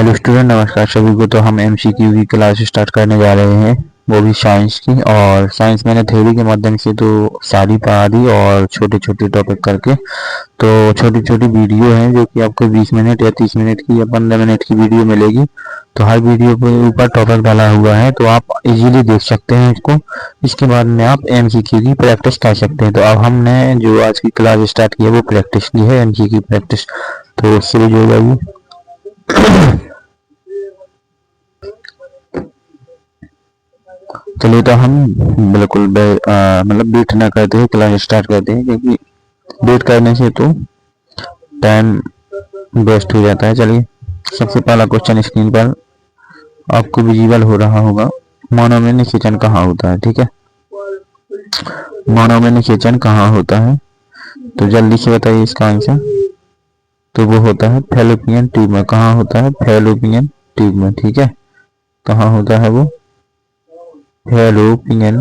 Hello student, नमस्कार सभी को। तो हम एमसीक्यू की क्लास स्टार्ट करने जा रहे हैं, वो भी साइंस की। और साइंस मैंने थ्योरी के माध्यम से तो सारी पढ़ा दी, और छोटे छोटे टॉपिक करके। तो छोटी छोटी वीडियो हैं जो कि आपको 20 मिनट या 30 मिनट की या 15 मिनट की वीडियो मिलेगी। तो हर वीडियो के ऊपर टॉपिक डाला हुआ है, तो आप इजीली देख सकते हैं इसको। इसके बाद में आप एमसीक्यू की प्रैक्टिस कर सकते हैं। तो अब हमने जो आज की क्लास स्टार्ट की है वो प्रैक्टिस की है, एमसीक्यू की प्रैक्टिस। तो शुरू हो जाइए। चलिए, तो हम बिल्कुल मतलब वेट ना करते हुए क्लास स्टार्ट करते हैं, क्योंकि वेट करने से तो टाइम वेस्ट हो जाता है। चलिए, सबसे पहला क्वेश्चन स्क्रीन पर आपको विजिबल हो रहा होगा। मानव में निषेचन कहाँ होता है? ठीक है, मानव में निषेचन कहाँ होता है? तो जल्दी से बताइए इसका आंसर। तो वो होता है फैलोपियन ट्यूब में। कहाँ होता है? फैलोपियन ट्यूब में। ठीक है, कहाँ होता है वो? फैलोपियन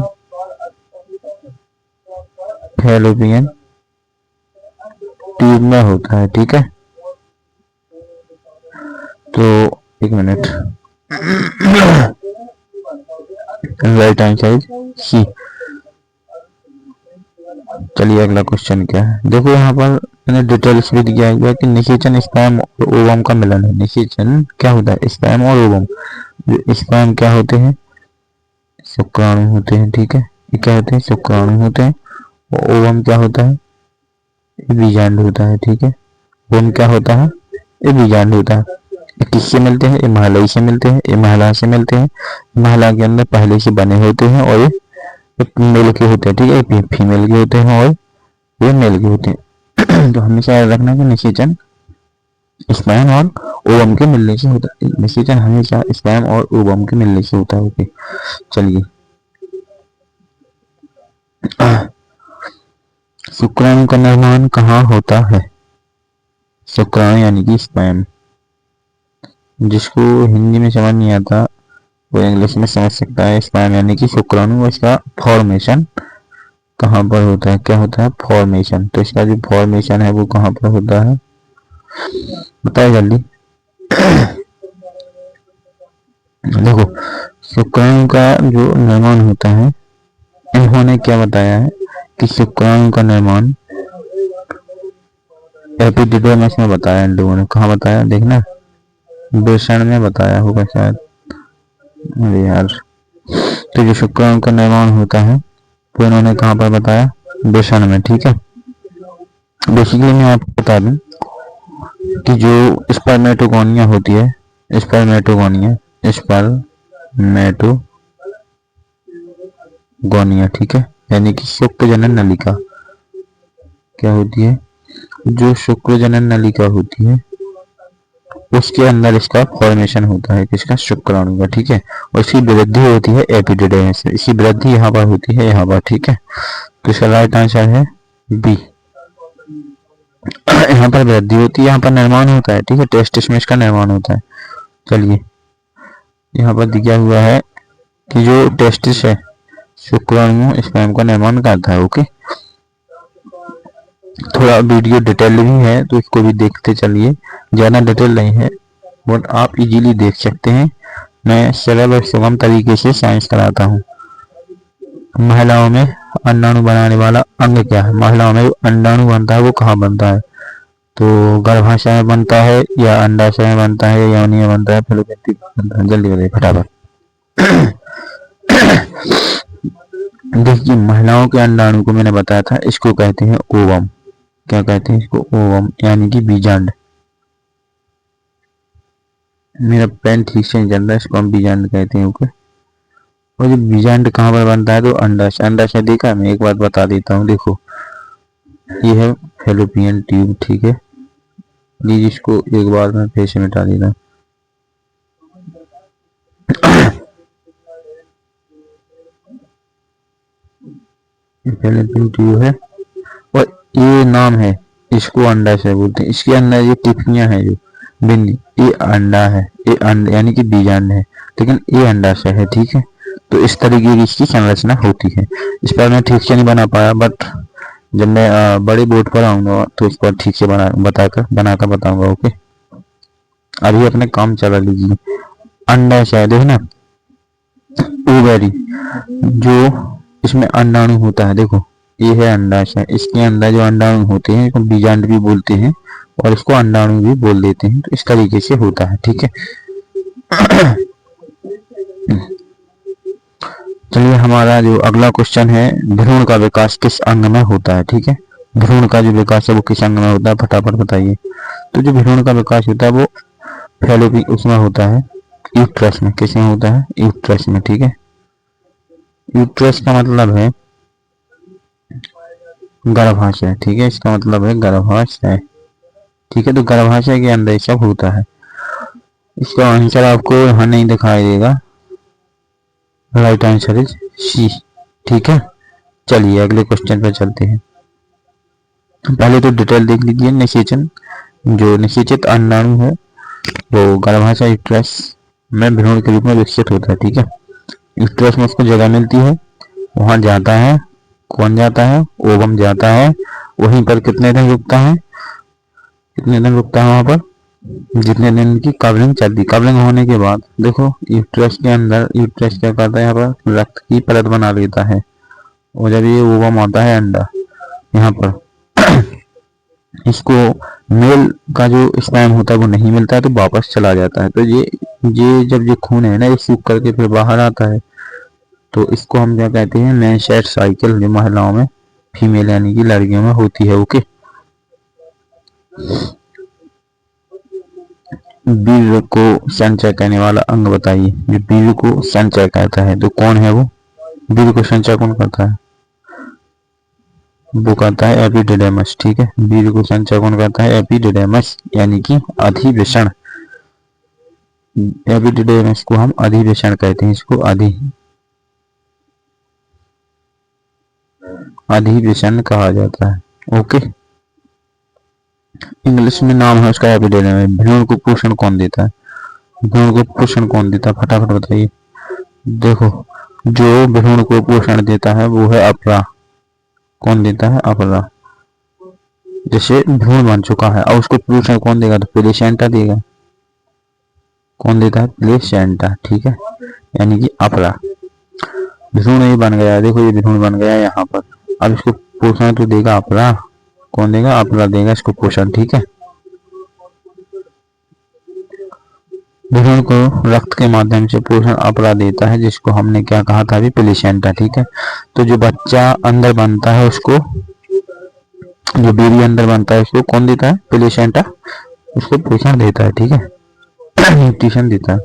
फैलोपियन ट्यूब में होता है। ठीक है, तो एक मिनट। Right answer C. चलिए, अगला क्वेश्चन क्या है? देखो, यहाँ पर मैंने डिटेल्स भी दिया हुआ है कि निषेचन स्पर्म और ओवम का मिलन है। निषेचन क्या होता है? स्पर्म और ओवम। स्पर्म क्या होते हैं? शुक्राणु होते हैं। ठीक है, ये क्या होते हैं? शुक्राणु होते हैं। और ओवम क्या होता है? बीजांड होता है। ठीक है, ओवम क्या होता है? ये बीजांड होता है। ये किससे मिलते हैं? ये महिला से मिलते हैं, ये महिला से मिलते हैं। महिला के अंदर पहले से बने होते हैं, और ये मेल के होते हैं। ठीक है, ये फीमेल के होते हैं और ये मेल के होते हैं। तो हमेशा याद रखना कि निषेचन स्पर्म और ओवम के मिलने से होता है। निषेचन हमेशा स्पर्म और ओवम के मिलने से होता है। ओके, चलिए। शुक्राणु का निर्माण कहाँ होता है? शुक्राणु यानी कि स्पर्म। जिसको हिंदी में समझ नहीं आता वो इंग्लिश में समझ सकता है। स्पर्म यानी कि शुक्राणु, इसका फॉर्मेशन कहाँ पर होता है? क्या होता है? फॉर्मेशन। तो इसका जो फॉर्मेशन है वो कहाँ पर होता है? बताइए जल्दी। देखो, शुक्राणु का जो निर्माण होता है, इन्होंने क्या बताया है कि शुक्राणु का निर्माण एपिडिडर्मिस में बताया। इन लोगों ने कहाँ बताया? देखना, वृषण में बताया होगा शायद। अरे यार, तो जो शुक्राणु का निर्माण होता है वो इन्होंने कहाँ पर बताया? वृषण में। ठीक है, बेसिकली मैं आपको बता दूं कि जो स्पर्मेटोगोनिया होती है, स्पर्मेटोगोनिया, ठीक है, यानी कि शुक्र जनन नलिका क्या होती है? जो शुक्र जनन नलिका होती है उसके अंदर इसका फॉर्मेशन होता है। किसका? शुक्राणु का। ठीक है, और इसकी वृद्धि होती है एपिडिडर्मिस में। इसकी वृद्धि यहाँ पर होती है, यहाँ पर। ठीक है, तो इसका राइट आंसर है बी। यहाँ पर वृद्धि होती है, यहाँ पर निर्माण होता है। ठीक है, टेस्टिस में इसका निर्माण होता है। चलिए, यहाँ पर दिया हुआ है कि जो टेस्टिस है शुक्राणु स्पर्म का निर्माण करता है। ओके, थोड़ा वीडियो डिटेल भी है तो इसको भी देखते चलिए। ज़्यादा डिटेल नहीं है, बट आप इजीली देख सकते हैं। मैं सरल और सुगम तरीके से साइंस कराता हूँ। महिलाओं में अंडाणु बनाने वाला अंग क्या है? महिलाओं में अंडाणु बनता है वो कहाँ बनता है? तो गर्भाशय में बनता है, या अंडाशय में बनता है, या योनि में बनता है, फिलोपेंटिक बनता है? जल्दी बताइए फटाफट। देखिए, महिलाओं के अंडाणु को मैंने बताया था, इसको कहते हैं ओवम। क्या कहते हैं इसको? ओवम, यानी कि बीजांड। मेरा पेन ठीक से नहीं चल रहा है, इसको हम बीजांड कहते हैं। ओके, और जो बीजांड कहाँ पर बनता है? तो अंडाशय। अंडाशय देखा, मैं एक बात बता देता हूँ। देखो, ये है फैलोपियन ट्यूब। ठीक है जी, जिसको एक बार मैं फिर से मिटा देता हूँ। फैलोपियन ट्यूब है, और ये नाम है, इसको अंडाशय बोलते हैं। इसके अंदर ये टिप्पियां हैं जो बिंदी, ये अंडा है, ये अंडा यानी कि बीजांड है, लेकिन ये अंडाशय है। ठीक है, तो इस तरीके की इसकी संरचना होती है। इस पर मैं ठीक से नहीं बना पाया, बट जब मैं बड़े बोर्ड पर आऊंगा तो इस पर ठीक से बनाकर बताऊंगा। ओके, अभी अपने काम चला लीजिए। अंडाशय है, देखो ना, ओवरी, जो इसमें अंडाणु होता है, देखो ये है अंडाशय, इसके अंदर जो अंडाणु होते हैं इसको बीजांड भी बोलते हैं और इसको अंडाणु भी बोल देते हैं। तो इस तरीके से होता है, ठीक है। चलिए हमारा जो अगला क्वेश्चन है, भ्रूण का विकास किस अंग में होता है, ठीक है। भ्रूण का जो विकास है वो किस अंग में होता है, फटाफट बताइए। तो जो भ्रूण का विकास होता है वो फैलोपी उसमें होता है, यूट्रस में। किसमें होता है, यूट्रस में, ठीक है। यूट्रस का मतलब है गर्भाशय, ठीक है, इसका मतलब है गर्भाशय, ठीक है। तो गर्भाशय के अंदर सब होता है। इसका आंसर आपको यहाँ नहीं दिखाई देगा, राइट आंसर इज सी, ठीक है। चलिए अगले क्वेश्चन पे चलते हैं। पहले तो डिटेल देख लीजिए। निषेचन, जो निषेचित अंडाणु है वो गर्भाशय यूट्रस में भ्रूण के रूप में विकसित होता है, ठीक है। यूट्रस में उसको जगह मिलती है, वहां जाता है, कौन जाता है, ओवम जाता है। वहीं पर कितने दिन रुकता है, कितने दिन रुकता है वहां पर, जितने दिन की कवरिंग चलती। कवरिंग होने के बाद देखो यूट्रस के अंदर, यूट्रस क्या करता है, यहाँ पर रक्त की परत बना लेता है और जब ये ओवम आता है अंडा यहाँ पर इसको मेल का जो स्पर्म होता है वो नहीं मिलता है तो वापस चला जाता है। तो ये जब ये खून है ना ये सूख करके फिर बाहर आता है, तो इसको हम क्या कहते हैं, मेंसेट साइकिल, जो महिलाओं में, फीमेल यानी कि लड़कियों में होती है, ओके। वीर्य को संचय करने वाला अंग बताइए। जो वीर्य को संचय करता है तो कौन है वो, वीर्य को संचय कौन करता है, वो करता है एपिडिडेमस, ठीक है। वीर्य को संचय कौन करता है, एपिडिडेमस यानी कि अधिवेशन। एपिडिडेमस को हम अधिवेशन कहते हैं, इसको अधिवेशन कहा जाता है, ओके। इंग्लिश में नाम है उसका एपिडिडेमस। भ्रूण को पोषण कौन देता है, भ्रूण को पोषण कौन देता है, फटाफट बताइए। देखो जो भ्रूण को पोषण देता है वो है अपरा। कौन देता है, अपरा। जैसे भ्रूण बन चुका है और उसको पोषण कौन देगा, तो प्लेसेंटा देगा। कौन देता है, प्लेसेंटा, ठीक है, यानी कि अपरा। भ्रूण ये बन गया है, देखो ये भ्रूण बन गया है यहाँ पर, अब इसको पोषण तो देगा अपरा। कौन देगा, अपरा देगा इसको पोषण, ठीक है। भ्रूण को रक्त के माध्यम से पोषण अपरा देता है, जिसको हमने क्या कहा था अभी, प्लेसेंटा, ठीक है। तो जो बच्चा अंदर बनता है उसको, जो बेबी अंदर बनता है उसको कौन देता है, प्लेसेंटा उसको पोषण देता है, ठीक है, न्यूट्रिशन देता है।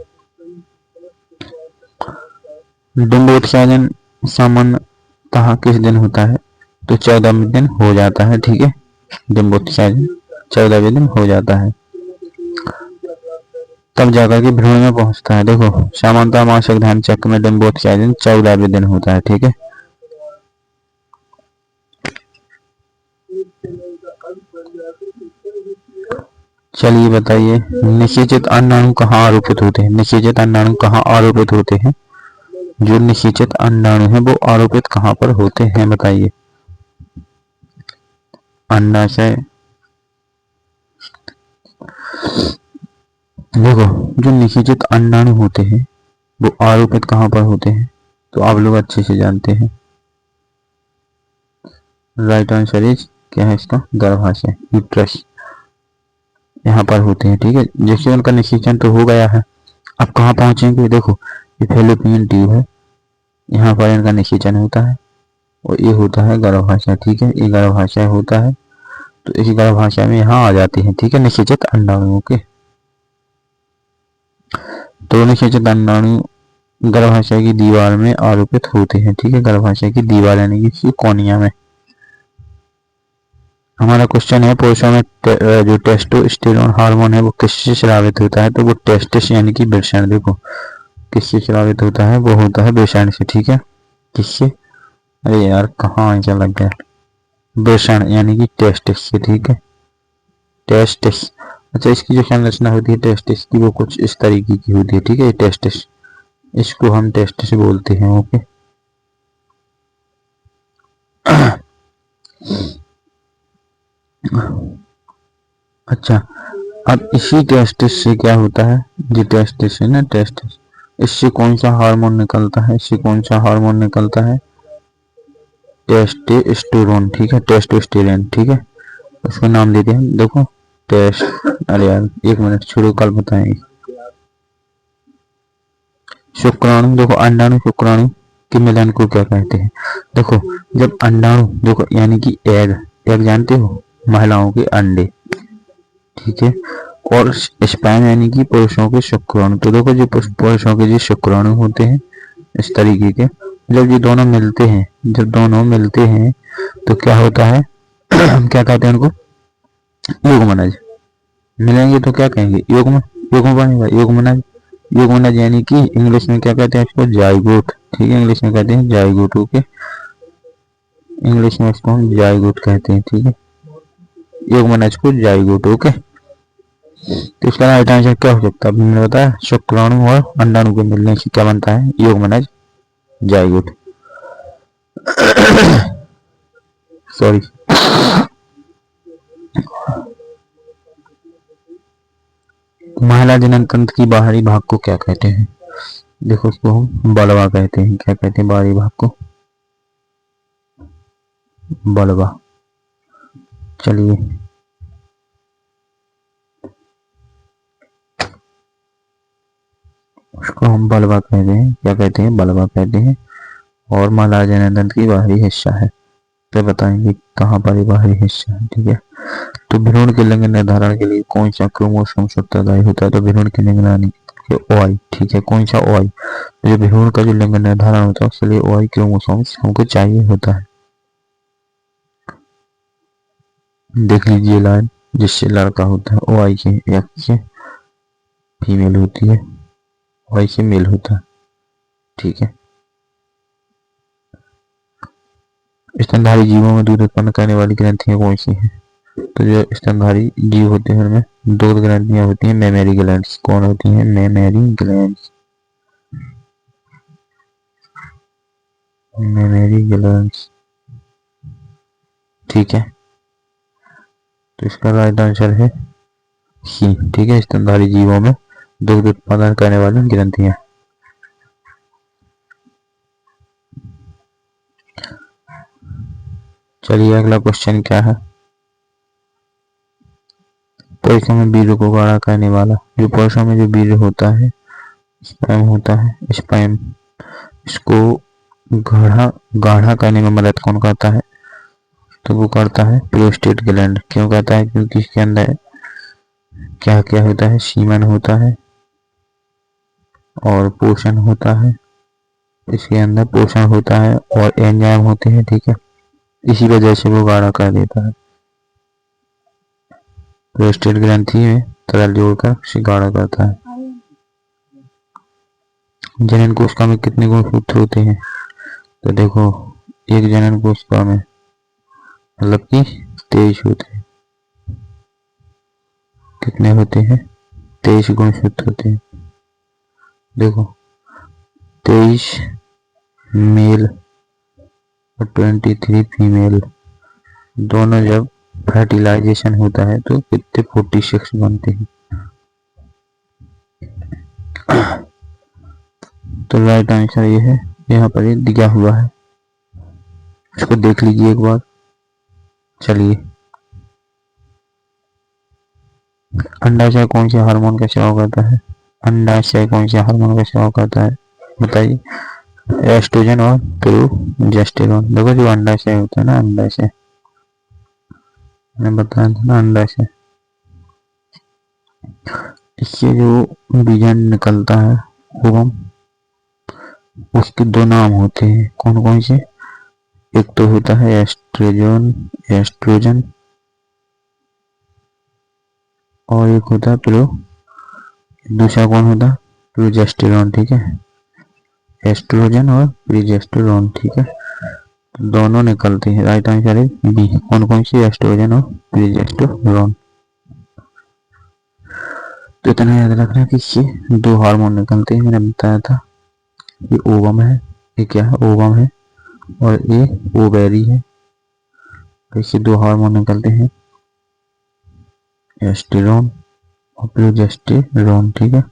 डिंबोत्सर्जन सामान्यतः किस दिन होता है, तो 14वें दिन हो जाता है, ठीक है। डिंबोत्सर्जन 14वें दिन हो जाता है, तब जाकर के भ्रूण में पहुंचता है। देखो सामान्यतः मासिक धर्म चक्र में डिंबोत्सर्जन 14वें दिन होता है, ठीक है। चलिए बताइए, निषेचित अंडाणु कहाँ आरोपित होते हैं, निषेचित अंडाणु कहाँ आरोपित होते हैं, जो निषेचित अंडाणु है वो आरोपित कहाँ पर होते हैं बताइए। अंडाशय, देखो जो निषेचित अंडाणु होते हैं वो आरोपित कहाँ पर होते हैं, तो आप लोग अच्छे से जानते हैं, राइट आंसर इज क्या है इसका, गर्भाशय, यूट्रस, यहाँ पर होते हैं, ठीक है। जैसे उनका निषेचन तो हो गया है, अब कहाँ पहुंचेंगे, देखो ये फैलोपियन ट्यूब है, यहाँ पर इनका निषेचन होता है और ये होता है गर्भाशय, ठीक है। ये गर्भाशय होता है, तो इस गर्भाशय में यहाँ आ जाते हैं, ठीक है, निषेचित अंडाणुओं के। तो निषेचित अंडाणु गर्भाशय की दीवार में आरोपित होते हैं, ठीक है, गर्भाशय की दीवार यानी कि कोनिया में। हमारा क्वेश्चन है, पुरुषों में जो टेस्टोस्टेरोन हार्मोन है वो किससे स्रावित होता है, तो वो टेस्टिस यानी कि वृषण, देखो किससे स्रावित होता है, वो होता है वृषण से, ठीक है। किससे, अरे यार कहाँ आंसर लग गया, वृषण यानी कि टेस्टिस से, ठीक है, टेस्टिस। अच्छा इसकी जो संरचना होती है टेस्टिस की वो कुछ इस तरीके की होती है, ठीक है, टेस्टिस, इसको हम टेस्टिस बोलते हैं, ओके। अच्छा अब इसी टेस्टिस से क्या होता है, जो टेस्टिस है ना, टेस्टिस, इससे कौन सा हार्मोन निकलता है, इससे कौन सा हार्मोन निकलता है, टेस्टोस्टेरोन, ठीक है, टेस्टोस्टेरोन, ठीक है, उसका नाम देते हैं, देखो टेस्ट, अरे यार एक मिनट छोड़ो, कल बताएंगे। शुक्राणु, देखो अंडाणु शुक्राणु के मिलन को क्या कहते हैं, देखो जब अंडाणु, देखो यानी कि एग, एग जानते हो, महिलाओं के अंडे, ठीक है, और स्पर्म यानी कि पुरुषों के शुक्राणु, तो देखो जो पुरुषों के जो शुक्राणु होते हैं इस तरीके के, जब ये दोनों मिलते हैं, जब दोनों मिलते हैं तो क्या होता है क्या कहते हैं उनको, युग्मनज, मिलेंगे तो क्या कहेंगे, युग्म, युग्म बनेगा, युग्मनज, युग्मनज यानी कि इंग्लिश में क्या कहते हैं इसको, जाइगोट, ठीक है, इंग्लिश में कहते हैं जाइगोट, ओके, इंग्लिश में इसको हम जाइगोट कहते हैं, ठीक है, युग्मनज को जाइगोट, ओके। तो इसका राइट आंसर क्या हो सकता है, मैंने बताया शुक्राणु और अंडाणु के मिलने से क्या बनता है, युग्मनज, जाइगोट। सॉरी। महिला जनन तंत्र की बाहरी भाग को क्या कहते हैं, देखो उसको हम बलवा कहते हैं, क्या कहते हैं बाहरी भाग को, बलवा, चलिए उसको हम बलवा कहते हैं, क्या कहते हैं, बलवा कहते हैं, और महिला जनन तंत्र की बाहरी हिस्सा है, तो बताएंगे कहाँ पर बाहरी हिस्सा है, ठीक है। तो भ्रूण के लिंग निर्धारण के लिए कौन सा क्रोमोसोम उत्तरदायी होता है, तो भ्रूण के लिंग निर्धारण ओआई, ठीक है, कौन सा ओआई, तो जो भ्रूण का जो लिंग निर्धारण होता है उसके लिए ओआई क्रोमोसोम हमको चाहिए होता है। देख लीजिए लाइन, जिससे लड़का होता है ओआई के, एक्स से फीमेल होती है, वाई से मेल होता है, ठीक है। स्तनधारी जीवों में दूध उत्पन्न करने वाली ग्रंथियां कौन सी हैं, तो जो स्तनधारी जीव होते हैं उनमें दो ग्रंथियां होती हैं, मेमरी ग्लैंड्स, कौन होती हैं, मेमरी ग्लैंड्स, मेमरी ग्लैंड्स, ठीक है। तो इसका राइट आंसर है सी, ठीक है, स्तनधारी जीवों में दुग्ध उत्पादन करने वाली ग्रंथियां। चलिए अगला क्वेश्चन क्या है, पुरुषों में वीर्य को गाढ़ा करने वाला, जो पुरुषों में जो वीर्य होता है, स्पर्म होता है, स्पर्म, इसको गाढ़ा गाढ़ा करने में मदद कौन करता है, तो वो करता है प्रोस्टेट ग्लैंड, क्यों करता है, क्योंकि इसके अंदर क्या क्या होता है, सीमन होता है और पोषण होता है, इसके अंदर पोषण होता है और एंजाइम होते हैं, ठीक है, इसी वजह से वो गाढ़ा कर देता है, प्रोस्टेट ग्रंथि में तरल जोड़कर उसे गाढ़ा करता है। जनन कोशिका में कितने गुणसूत्र होते हैं, तो देखो एक जनन कोशिका में मतलब कि 23 होते हैं, कितने होते हैं, 23 गुणसूत्र होते हैं, देखो 23 मेल और 23 फीमेल, दोनों जब फर्टिलाइजेशन होता है तो कितने 46 बनते हैं। तो राइट आंसर ये है, यहाँ पर ये दिया हुआ है, इसको देख लीजिए एक बार। चलिए अंडाशय कौन से हार्मोन का स्राव करता है, अंडाशय कौन से हार्मोन का स्राव करता है, बताइए, एस्ट्रोजन और प्रोजेस्टेरोन। देखो जो अंडाशय होता है ना, अंडाशय मैंने बताया था ना, अंडाशय, इससे जो बीजन निकलता है ओवम, उसके दो नाम होते हैं, कौन कौन से, एक तो होता है एस्ट्रोजन, एस्ट्रोजन, और एक होता है दूसरा कौन होता है, प्रोजेस्टेरोन, ठीक है, एस्ट्रोजन और प्रोजेस्टेरोन, ठीक है, तो दोनों निकलते हैं, राइट आंसर है बी, कौन कौन सी, एस्ट्रोजन और प्रोजेस्टेरोन। तो इतना याद रखना कि ये दो हार्मोन निकलते हैं, मैंने बताया था, ये ओवम है, ये क्या है, ओवम है, और ये ओवेरी है, इससे दो हार्मोन निकलते हैं, एस्टेरोन और प्रोजेस्टेरोन, ठीक है,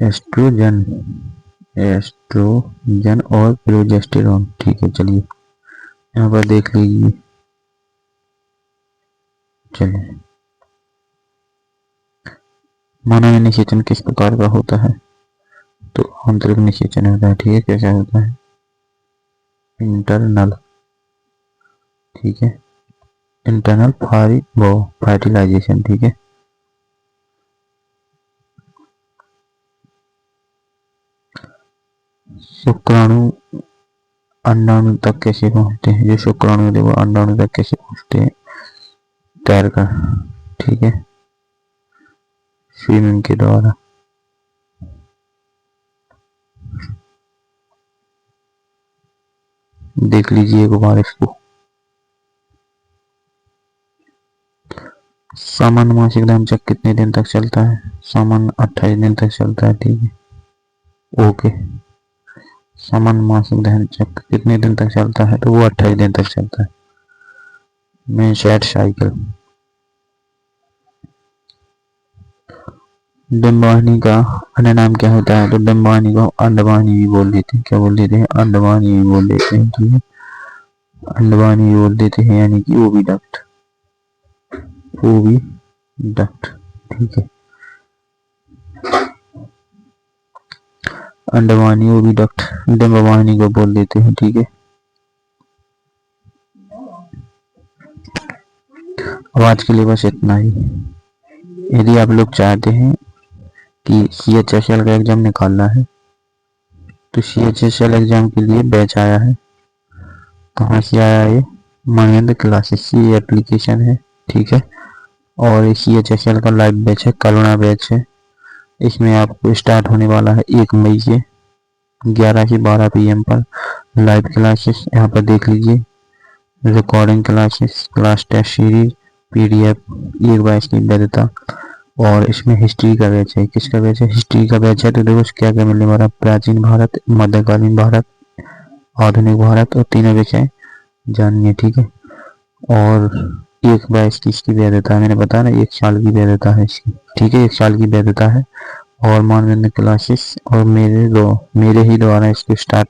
एस्ट्रोजन, एस्ट्रोजन और प्रोजेस्टेरोन, ठीक है। चलिए यहाँ पर देख लीजिए। चलिए, मानव में निषेचन किस प्रकार का होता है? तो आंतरिक निषेचन होता है, ठीक है। कैसा होता है? इंटरनल, ठीक है, इंटरनल फर्टिलाइजेशन, ठीक है। शुक्राणु अंडाणु तक कैसे पहुंचते हैं? जो शुक्राणु थे वो अंडाणु तक कैसे पहुंचते हैं? तैरकर, ठीक है, स्विमिंग के द्वारा। देख लीजिए एक बार इसको। सामान्य मासिक धर्म चक्र कितने दिन तक चलता है? सामान्य 28 दिन तक चलता है, ठीक है, ओके। सामान्य मासिक धर्म चक्र कितने दिन तक चलता है? तो वो 28 दिन तक चलता है। Menstrual cycle. डिंबवाहिनी का अन्य नाम क्या होता है? तो डिंबवाहिनी को अंडवाहिनी भी बोल देते हैं। क्या बोल देते हैं? अंडवाहिनी भी बोल देते हैं, ठीक है, अंडवाहिनी भी बोल देते हैं, यानी कि ओविडक्ट, ओविडक्ट, ठीक है, अंडवाहिनी ओविडक्ट डिंबवाहिनी को बोल देते हैं, ठीक है। अब आज के लिए बस इतना ही। यदि आप लोग चाहते हैं कि CHSL का एग्जाम निकालना है तो CHSL एग्जाम के लिए बैच आया है। कहाँ से आया है? ये मानवेंद्र क्लासेस की एप्लीकेशन है, ठीक है। और CHSL का लाइव बैच है, करुणा बैच है। इसमें आपको स्टार्ट होने वाला है 1 मई से 11 से 12 PM पर लाइव क्लासेस। यहाँ पर देख लीजिए, recording classes, class test series, PDF, एक बैच की वैधता। और इसमें हिस्ट्री का बैच है। किसका बैच है? हिस्ट्री का बैच है। तो देखो क्या क्या मिलने वाला, प्राचीन भारत, मध्यकालीन भारत, आधुनिक भारत, और तीनों विषय जानिए, ठीक है। और एक बैच की इसकी वैधता है, मैंने बताया ना 1 साल की वैधता है इसकी, ठीक है, 1 साल की वैधता है। और मानवेंद्र क्लासेस और मेरे ही द्वारा इसको स्टार्ट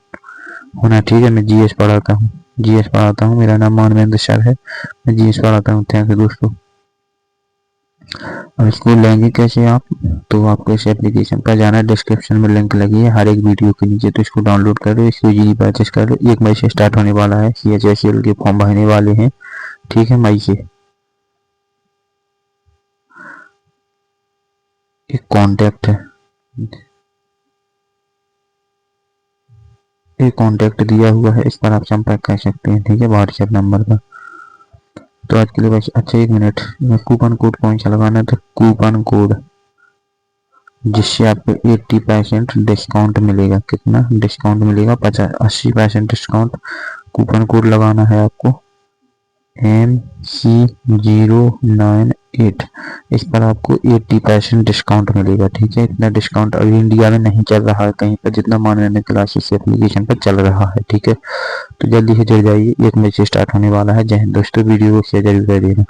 होना, ठीक है। मैं GS पढ़ाता हूँ, GS पढ़ाता हूँ, मेरा नाम मानवेंद्र सर है, मैं GS पढ़ाता हूँ। थैंक यू दोस्तों। अब इसको लेंगे कैसे आप? तो आपको इस एप्लीकेशन पर जाना है, डिस्क्रिप्शन में लिंक लगी है हर एक वीडियो के नीचे, तो इसको डाउनलोड कर लो, इसको इजीली परचेस कर लो। 1 मई से स्टार्ट होने वाला है, CHSL के फॉर्म भरने वाले हैं, ठीक है, मई से। एक कॉन्टैक्ट है, एक कॉन्टैक्ट दिया हुआ है, इस पर आप संपर्क कर सकते हैं, ठीक है, व्हाट्सएप नंबर पर। तो आज के लिए बस। अच्छा 1 मिनट, कूपन कोड कौन सा लगाना है? तो कूपन कोड जिससे आपको 80% डिस्काउंट मिलेगा। कितना डिस्काउंट मिलेगा? 80% डिस्काउंट। कूपन कोड लगाना है आपको MC098। इस पर आपको 80% डिस्काउंट मिलेगा, ठीक है। इतना डिस्काउंट अभी इंडिया में नहीं चल रहा है कहीं पर, जितना मानवेंद्र क्लासेस एप्लीकेशन पर चल रहा है, ठीक है। तो जल्दी से जुड़ जाइए, 1 मई से स्टार्ट होने वाला है। जय हिंद दोस्तों, वीडियो को शेयर जरूर कर देना।